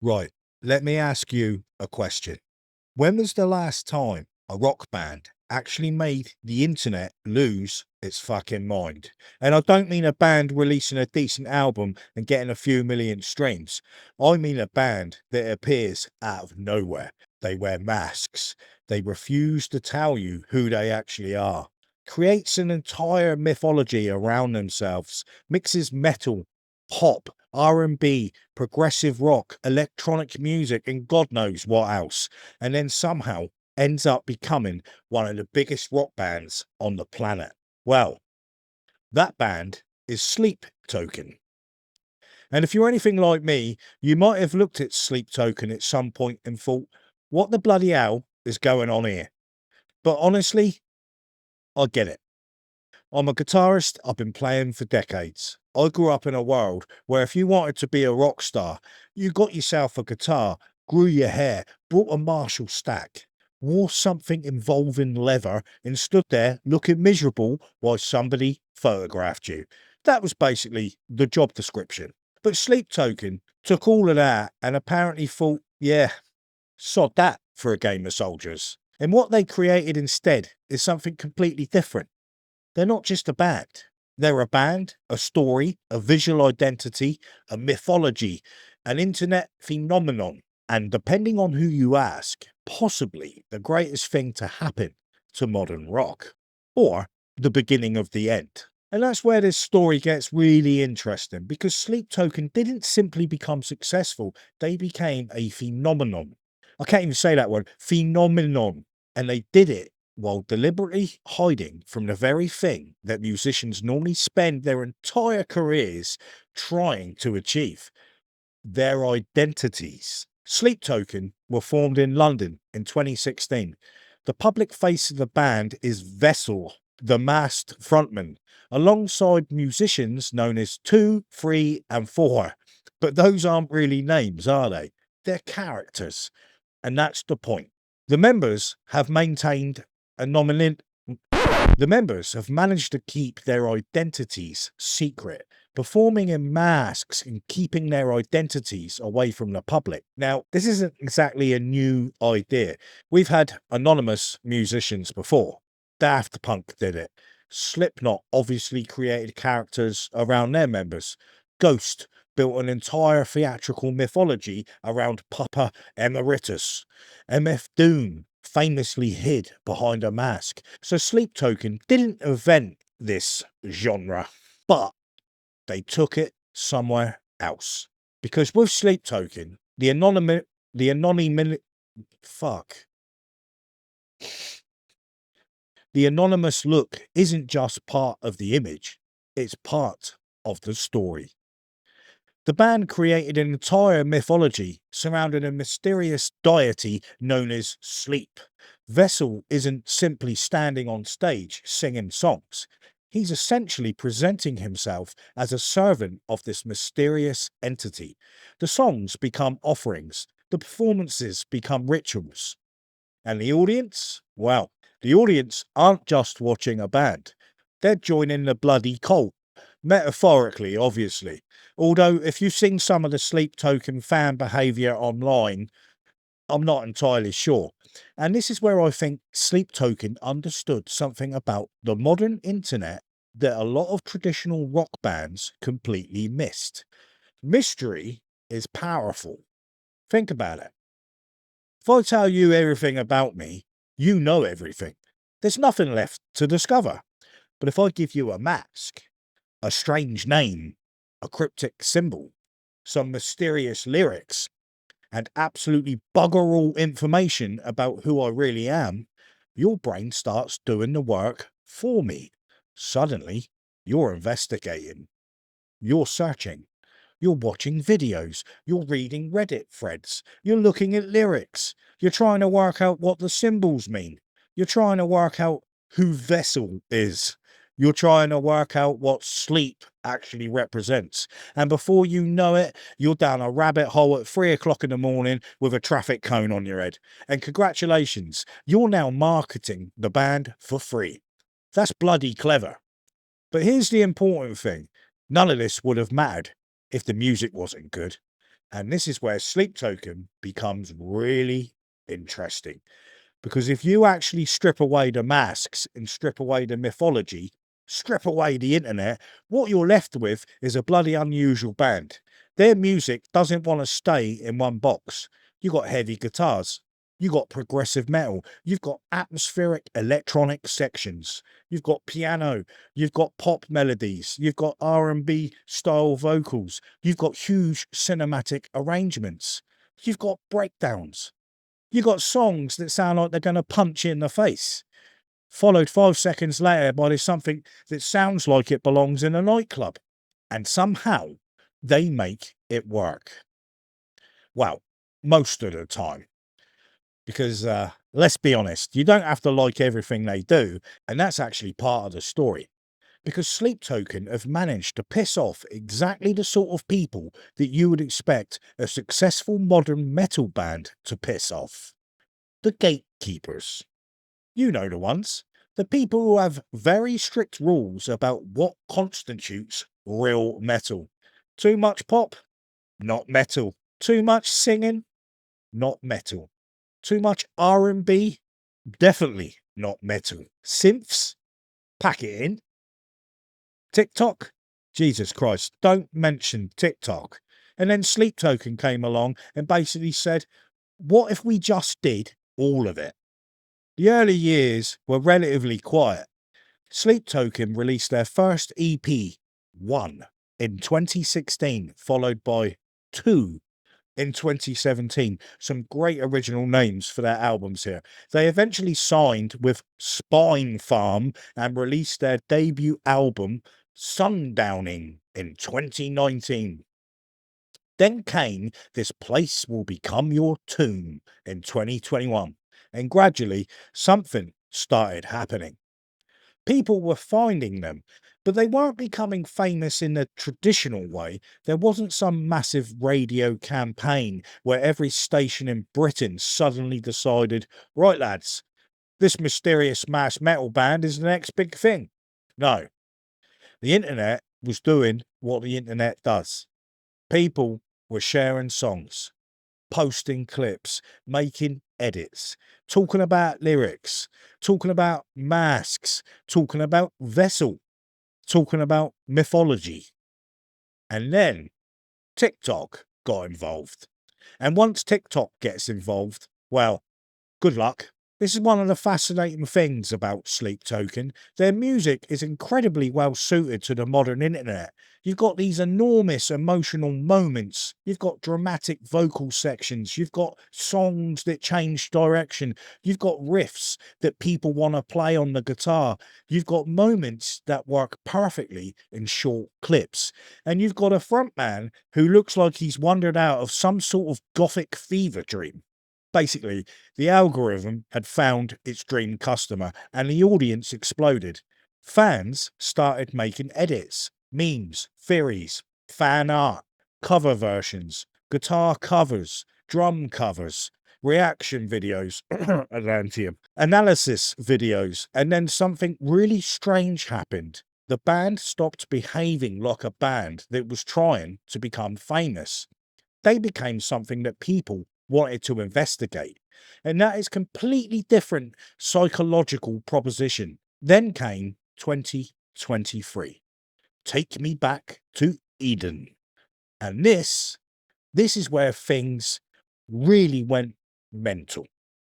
Right, let me ask you a question. When was the last time a rock band actually made the internet lose its fucking mind? And I don't mean a band releasing a decent album and getting a few million streams. I mean a band that appears out of nowhere. They wear masks. They refuse to tell you who they actually are. Creates an entire mythology around themselves. Mixes metal, pop, R&B, progressive rock, electronic music, and God knows what else, and then somehow ends up becoming one of the biggest rock bands on the planet. Well, that band is Sleep Token. And if you're anything like me, you might have looked at Sleep Token at some point and thought, what the bloody hell is going on here? But honestly, I get it. I'm a guitarist. I've been playing for decades. I grew up in a world where if you wanted to be a rock star, you got yourself a guitar, grew your hair, bought a Marshall stack, wore something involving leather, and stood there looking miserable while somebody photographed you. That was basically the job description. But Sleep Token took all of that and apparently thought, yeah, sod that for a game of soldiers. And what they created instead is something completely different. They're not just a band. They're a band, a story, a visual identity, a mythology, an internet phenomenon, and depending on who you ask, possibly the greatest thing to happen to modern rock, or the beginning of the end. And that's where this story gets really interesting because Sleep Token didn't simply become successful, they became a phenomenon. I can't even say that word, phenomenon. And they did it while deliberately hiding from the very thing that musicians normally spend their entire careers trying to achieve, their identities. Sleep Token were formed in London in 2016. The public face of the band is Vessel, the masked frontman, alongside musicians known as 2, 3, and 4. But those aren't really names, are they? They're characters. And that's the point. The members have maintained a nominate. The members have managed to keep their identities secret, performing in masks and keeping their identities away from the public. Now, this isn't exactly a new idea. We've had anonymous musicians before. Daft Punk did it. Slipknot obviously created characters around their members. Ghost built an entire theatrical mythology around Papa Emeritus. MF Doom famously hid behind a mask. So Sleep Token didn't invent this genre, but they took it somewhere else. Because with Sleep Token, the anonymous, fuck, the anonymous look isn't just part of the image, it's part of the story. The band created an entire mythology surrounding a mysterious deity known as Sleep. Vessel isn't simply standing on stage singing songs. He's essentially presenting himself as a servant of this mysterious entity. The songs become offerings, the performances become rituals. And the audience? Well, the audience aren't just watching a band, they're joining the bloody cult. Metaphorically, obviously. Although, if you've seen some of the Sleep Token fan behaviour online, I'm not entirely sure. And this is where I think Sleep Token understood something about the modern internet that a lot of traditional rock bands completely missed. Mystery is powerful. Think about it. If I tell you everything about me, you know everything. There's nothing left to discover. But if I give you a mask, a strange name, a cryptic symbol, some mysterious lyrics, and absolutely bugger all information about who I really am, your brain starts doing the work for me. Suddenly, you're investigating, you're searching, you're watching videos, you're reading Reddit threads, you're looking at lyrics, you're trying to work out what the symbols mean, you're trying to work out who Vessel is. You're trying to work out what sleep actually represents. And before you know it, you're down a rabbit hole at 3 o'clock in the morning with a traffic cone on your head. And congratulations, you're now marketing the band for free. That's bloody clever. But here's the important thing. None of this would have mattered if the music wasn't good. And this is where Sleep Token becomes really interesting. Because if you actually strip away the masks and strip away the mythology, strip away the internet, what you're left with is a bloody unusual band. Their music doesn't want to stay in one box. You got heavy guitars, you got progressive metal, you've got atmospheric electronic sections, you've got piano, you've got pop melodies, you've got R&B style vocals, you've got huge cinematic arrangements, you've got breakdowns. You got songs that sound like they're going to punch you in the face, followed 5 seconds later by something that sounds like it belongs in a nightclub. And somehow they make it work. Well, most of the time. Because let's be honest, you don't have to like everything they do, and that's actually part of the story. Because Sleep Token have managed to piss off exactly the sort of people that you would expect a successful modern metal band to piss off. The gatekeepers. You know the ones. The people who have very strict rules about what constitutes real metal. Too much pop? Not metal. Too much singing? Not metal. Too much R&B? Definitely not metal. Synths? Pack it in. TikTok? Jesus Christ, don't mention TikTok. And then Sleep Token came along and basically said, what if we just did all of it? The early years were relatively quiet. Sleep Token released their first EP, One, in 2016, followed by Two in 2017. Some great original names for their albums here. They eventually signed with Spine Farm and released their debut album, Sundowning, in 2019. Then came This Place Will Become Your Tomb in 2021. And gradually, something started happening. People were finding them, but they weren't becoming famous in the traditional way. There wasn't some massive radio campaign where every station in Britain suddenly decided, right, lads, this mysterious mass metal band is the next big thing. No, the internet was doing what the internet does. People were sharing songs, posting clips, making edits, talking about lyrics, talking about masks, talking about Vessel, talking about mythology. And then TikTok got involved. And once TikTok gets involved, well, good luck. This is one of the fascinating things about Sleep Token. Their music is incredibly well suited to the modern internet. You've got these enormous emotional moments. You've got dramatic vocal sections. You've got songs that change direction. You've got riffs that people want to play on the guitar. You've got moments that work perfectly in short clips. And you've got a frontman who looks like he's wandered out of some sort of gothic fever dream. Basically, the algorithm had found its dream customer and the audience exploded. Fans started making edits, memes, theories, fan art, cover versions, guitar covers, drum covers, reaction videos, Atlanteum, analysis videos, and then something really strange happened. The band stopped behaving like a band that was trying to become famous. They became something that people wanted to investigate. And that is completely different psychological proposition. Then came 2023. Take Me Back to Eden. And this is where things really went mental.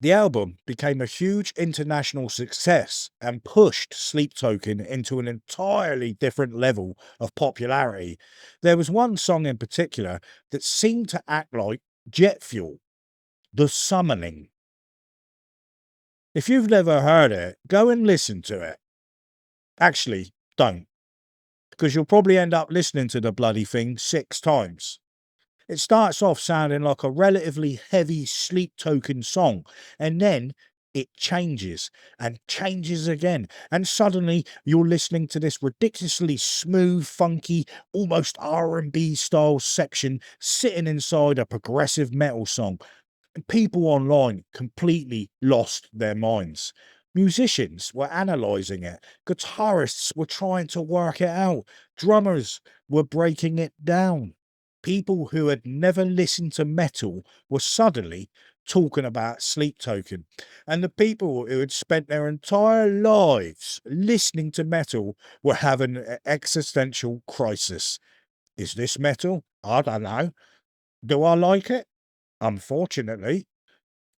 The album became a huge international success and pushed Sleep Token into an entirely different level of popularity. There was one song in particular that seemed to act like jet fuel, The Summoning. If you've never heard it, go and listen to it. Actually, don't, because you'll probably end up listening to the bloody thing 6 times. It starts off sounding like a relatively heavy Sleep Token song, and then it changes and changes again, and suddenly you're listening to this ridiculously smooth, funky, almost R&B style section sitting inside a progressive metal song. And people online completely lost their minds. Musicians were analysing it, guitarists were trying to work it out, drummers were breaking it down. People who had never listened to metal were suddenly talking about Sleep Token. And the people who had spent their entire lives listening to metal were having an existential crisis. Is this metal? I don't know. Do I like it? Unfortunately.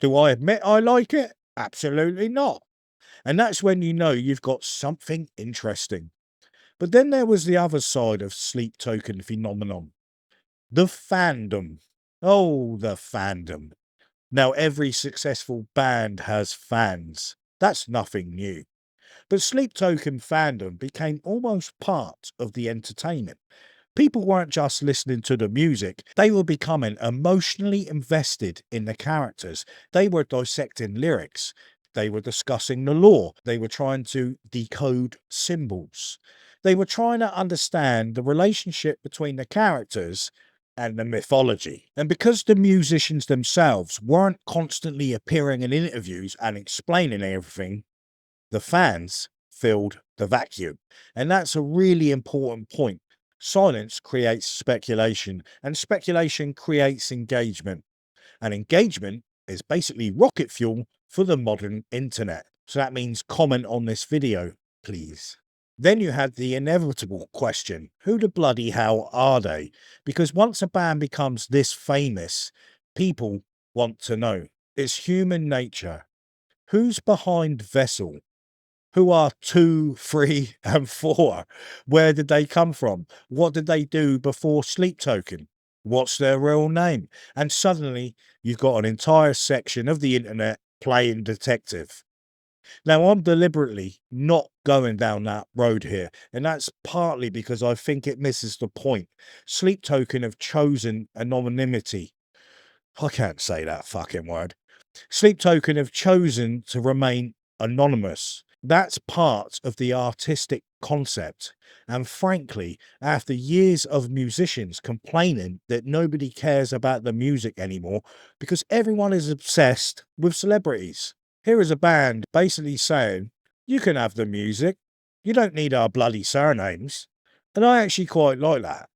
Do I admit I like it? Absolutely not. And that's when you know you've got something interesting. But then there was the other side of Sleep Token phenomenon. The fandom. Oh, the fandom. Now, every successful band has fans. That's nothing new. But Sleep Token fandom became almost part of the entertainment. People weren't just listening to the music, they were becoming emotionally invested in the characters. They were dissecting lyrics. They were discussing the lore. They were trying to decode symbols. They were trying to understand the relationship between the characters and the mythology. And because the musicians themselves weren't constantly appearing in interviews and explaining everything, the fans filled the vacuum. And that's a really important point. Silence creates speculation, and speculation creates engagement. And engagement is basically rocket fuel for the modern internet. So that means comment on this video, please. Then you had the inevitable question, who the bloody hell are they? Because once a band becomes this famous, people want to know. It's human nature. Who's behind Vessel? Who are 2, 3, and 4? Where did they come from? What did they do before Sleep Token? What's their real name? And suddenly you've got an entire section of the internet playing detective. Now, I'm deliberately not going down that road here, and that's partly because I think it misses the point. Sleep Token have chosen anonymity. I can't say that fucking word. Sleep Token have chosen to remain anonymous. That's part of the artistic concept. And frankly, after years of musicians complaining that nobody cares about the music anymore because everyone is obsessed with celebrities, here is a band basically saying, you can have the music, you don't need our bloody surnames. And I actually quite like that.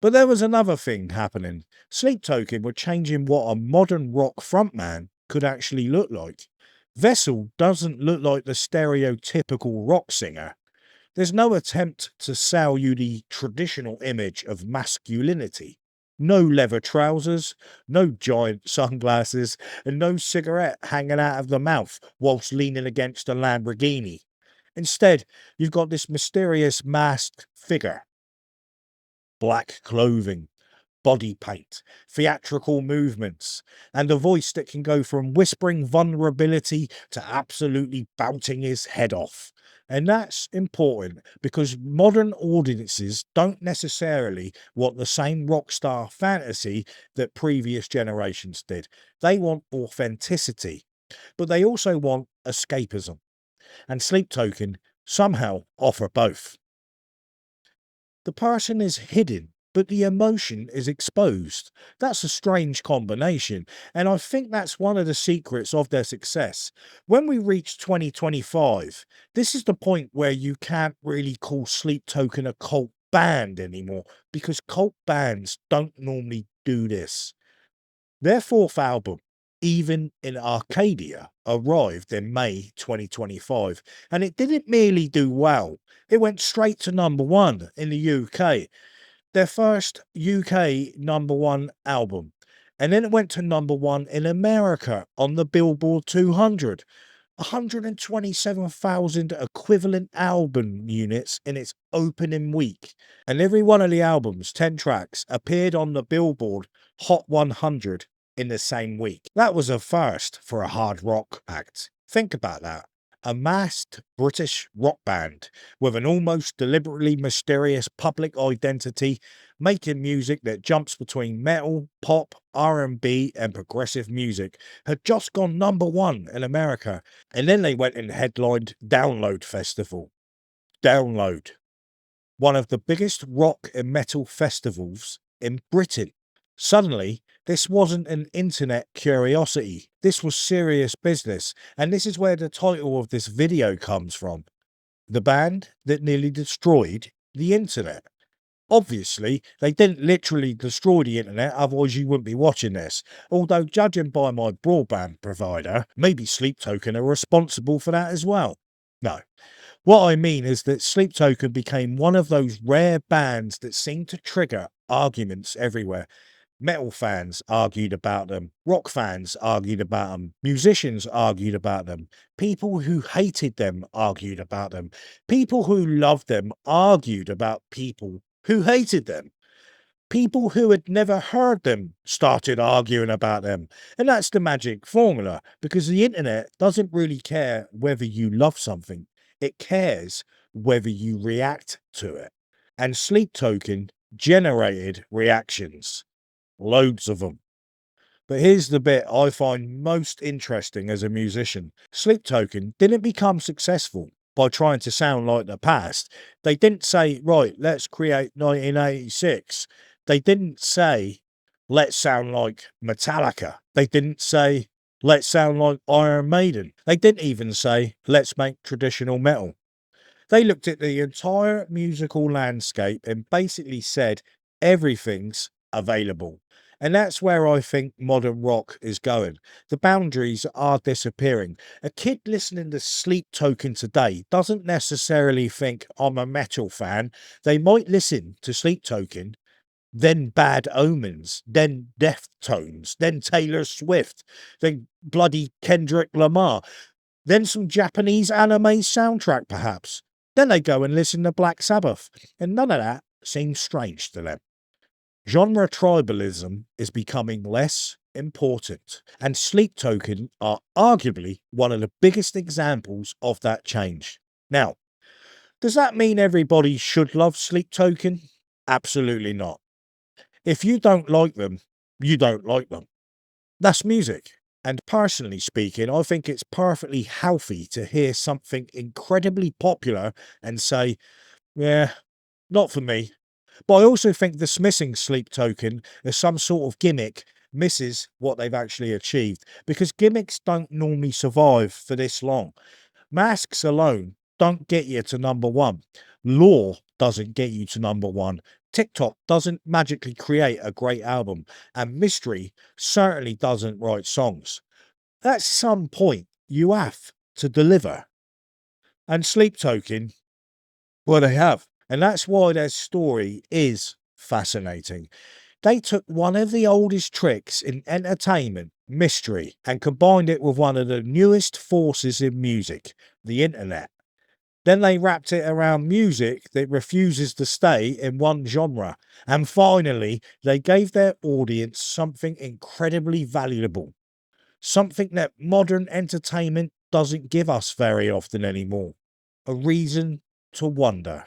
But there was another thing happening. Sleep Token were changing what a modern rock frontman could actually look like. Vessel doesn't look like the stereotypical rock singer. There's no attempt to sell you the traditional image of masculinity. No leather trousers, no giant sunglasses, and no cigarette hanging out of the mouth whilst leaning against a Lamborghini. Instead, you've got this mysterious masked figure. Black clothing, body paint, theatrical movements, and a voice that can go from whispering vulnerability to absolutely bouncing his head off. And that's important because modern audiences don't necessarily want the same rock star fantasy that previous generations did. They want authenticity, but they also want escapism. And Sleep Token somehow offer both. The person is hidden, but the emotion is exposed. That's a strange combination, and I think that's one of the secrets of their success. When we reach 2025, this is the point where you can't really call Sleep Token a cult band anymore, because cult bands don't normally do this. Their fourth album, Even in Arcadia, arrived in May 2025, and it didn't merely do well, it went straight to #1 in the UK, their first UK #1 album. And then it went to #1 in America on the Billboard 200. 127,000 equivalent album units in its opening week. And every one of the albums, 10 tracks, appeared on the Billboard Hot 100 in the same week. That was a first for a hard rock act. Think about that. A masked British rock band with an almost deliberately mysterious public identity, making music that jumps between metal, pop, R&B, and progressive music, had just gone #1 in America. And then they went and headlined Download Festival. Download, one of the biggest rock and metal festivals in Britain. Suddenly, this wasn't an internet curiosity. This was serious business. And this is where the title of this video comes from. The band that nearly destroyed the internet. Obviously, they didn't literally destroy the internet, otherwise you wouldn't be watching this. Although, judging by my broadband provider, maybe Sleep Token are responsible for that as well. No. What I mean is that Sleep Token became one of those rare bands that seemed to trigger arguments everywhere. Metal fans argued about them, rock fans argued about them, musicians argued about them, people who hated them argued about them, people who loved them argued about people who hated them. People who had never heard them started arguing about them. And that's the magic formula, because the internet doesn't really care whether you love something, it cares whether you react to it. And Sleep Token generated reactions, loads of them. But here's the bit I find most interesting as a musician. Sleep Token didn't become successful by trying to sound like the past. They didn't say, right, let's create 1986. They didn't say, let's sound like Metallica. They didn't say, let's sound like Iron Maiden. They didn't even say, let's make traditional metal. They looked at the entire musical landscape and basically said, everything's available. And that's where I think modern rock is going. The boundaries are disappearing. A kid listening to Sleep Token today doesn't necessarily think I'm a metal fan. They might listen to Sleep Token, then Bad Omens, then Deftones, then Taylor Swift, then bloody Kendrick Lamar, then some Japanese anime soundtrack perhaps. Then they go and listen to Black Sabbath, and none of that seems strange to them. Genre tribalism is becoming less important, and Sleep Token are arguably one of the biggest examples of that change. Now, does that mean everybody should love Sleep Token? Absolutely not. If you don't like them, you don't like them. That's music. And personally speaking, I think it's perfectly healthy to hear something incredibly popular and say, yeah, not for me. But I also think dismissing Sleep Token as some sort of gimmick misses what they've actually achieved, because gimmicks don't normally survive for this long. Masks alone don't get you to number one. Law doesn't get you to number one. TikTok doesn't magically create a great album. And Mystery certainly doesn't write songs. At some point, you have to deliver. And Sleep Token, well, they have. And that's why their story is fascinating. They took one of the oldest tricks in entertainment, mystery, and combined it with one of the newest forces in music, the internet. Then they wrapped it around music that refuses to stay in one genre. And finally, they gave their audience something incredibly valuable, something that modern entertainment doesn't give us very often anymore. A reason to wonder.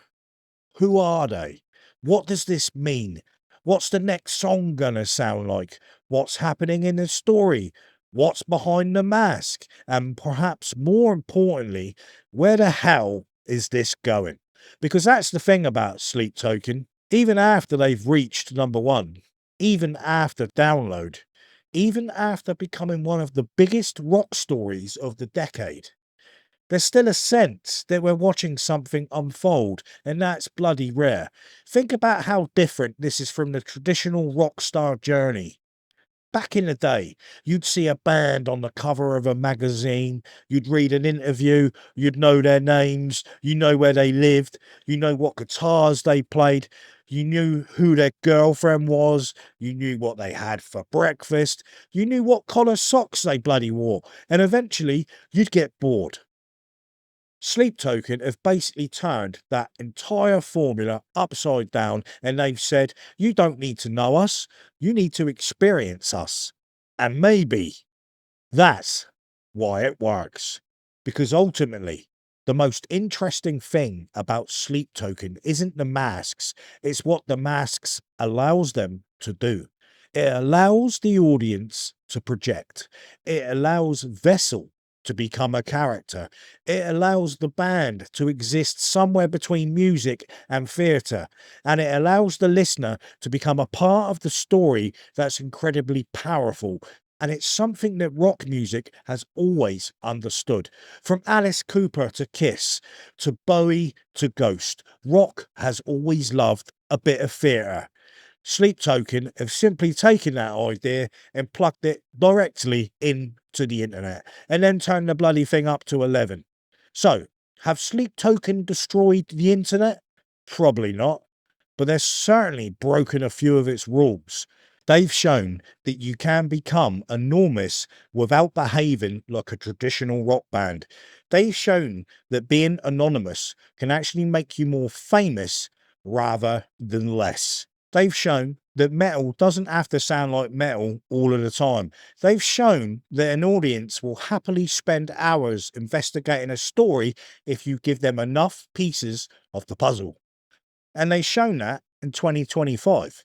Who are they? What does this mean? What's the next song gonna sound like? What's happening in the story? What's behind the mask? And perhaps more importantly, where the hell is this going? Because that's the thing about Sleep Token. Even after they've reached number one, even after download, even after becoming one of the biggest rock stories of the decade, there's still a sense that we're watching something unfold, and that's bloody rare. Think about how different this is from the traditional rock star journey. Back in the day, you'd see a band on the cover of a magazine, you'd read an interview, you'd know their names, you know where they lived, you know what guitars they played, you knew who their girlfriend was, you knew what they had for breakfast, you knew what colour socks they bloody wore, and eventually you'd get bored. Sleep Token have basically turned that entire formula upside down, and they've said, you don't need to know us, you need to experience us. And maybe that's why it works. Because ultimately, the most interesting thing about Sleep Token isn't the masks, it's what the masks allows them to do. It allows the audience to project. It allows Vessel to become a character. It allows the band to exist somewhere between music and theatre. And it allows the listener to become a part of the story that's incredibly powerful. And it's something that rock music has always understood. From Alice Cooper to Kiss, to Bowie to Ghost, rock has always loved a bit of theatre. Sleep Token have simply taken that idea and plugged it directly into the internet and then turned the bloody thing up to 11. So, have Sleep Token destroyed the internet? Probably not, but they've certainly broken a few of its rules. They've shown that you can become enormous without behaving like a traditional rock band. They've shown that being anonymous can actually make you more famous rather than less. They've shown that metal doesn't have to sound like metal all of the time. They've shown that an audience will happily spend hours investigating a story if you give them enough pieces of the puzzle. And they've shown that in 2025.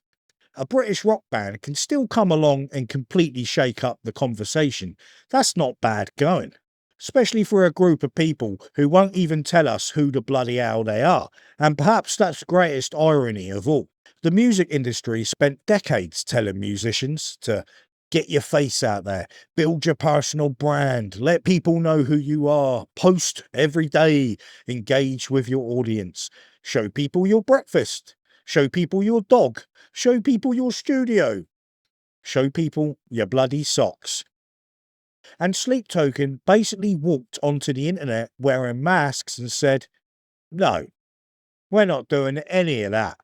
A British rock band can still come along and completely shake up the conversation. That's not bad going. Especially for a group of people who won't even tell us who the bloody hell they are. And perhaps that's the greatest irony of all. The music industry spent decades telling musicians to get your face out there, build your personal brand, let people know who you are, post every day, engage with your audience, show people your breakfast, show people your dog, show people your studio, show people your bloody socks. And Sleep Token basically walked onto the internet wearing masks and said, no, we're not doing any of that.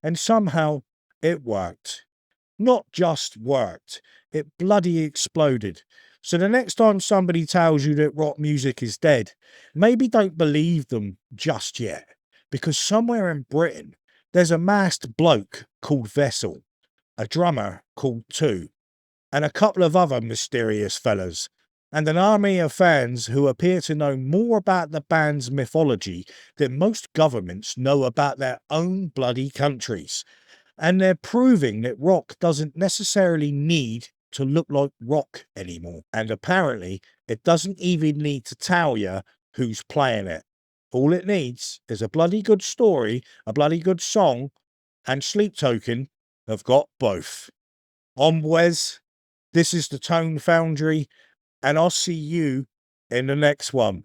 And somehow it worked. Not just worked, it bloody exploded. So the next time somebody tells you that rock music is dead, maybe don't believe them just yet. Because somewhere in Britain, there's a masked bloke called Vessel, a drummer called Two, and a couple of other mysterious fellas, and an army of fans who appear to know more about the band's mythology than most governments know about their own bloody countries. And they're proving that rock doesn't necessarily need to look like rock anymore. And apparently, it doesn't even need to tell you who's playing it. All it needs is a bloody good story, a bloody good song, and Sleep Token have got both. I'm Wes. This is the Tone Foundry, and I'll see you in the next one.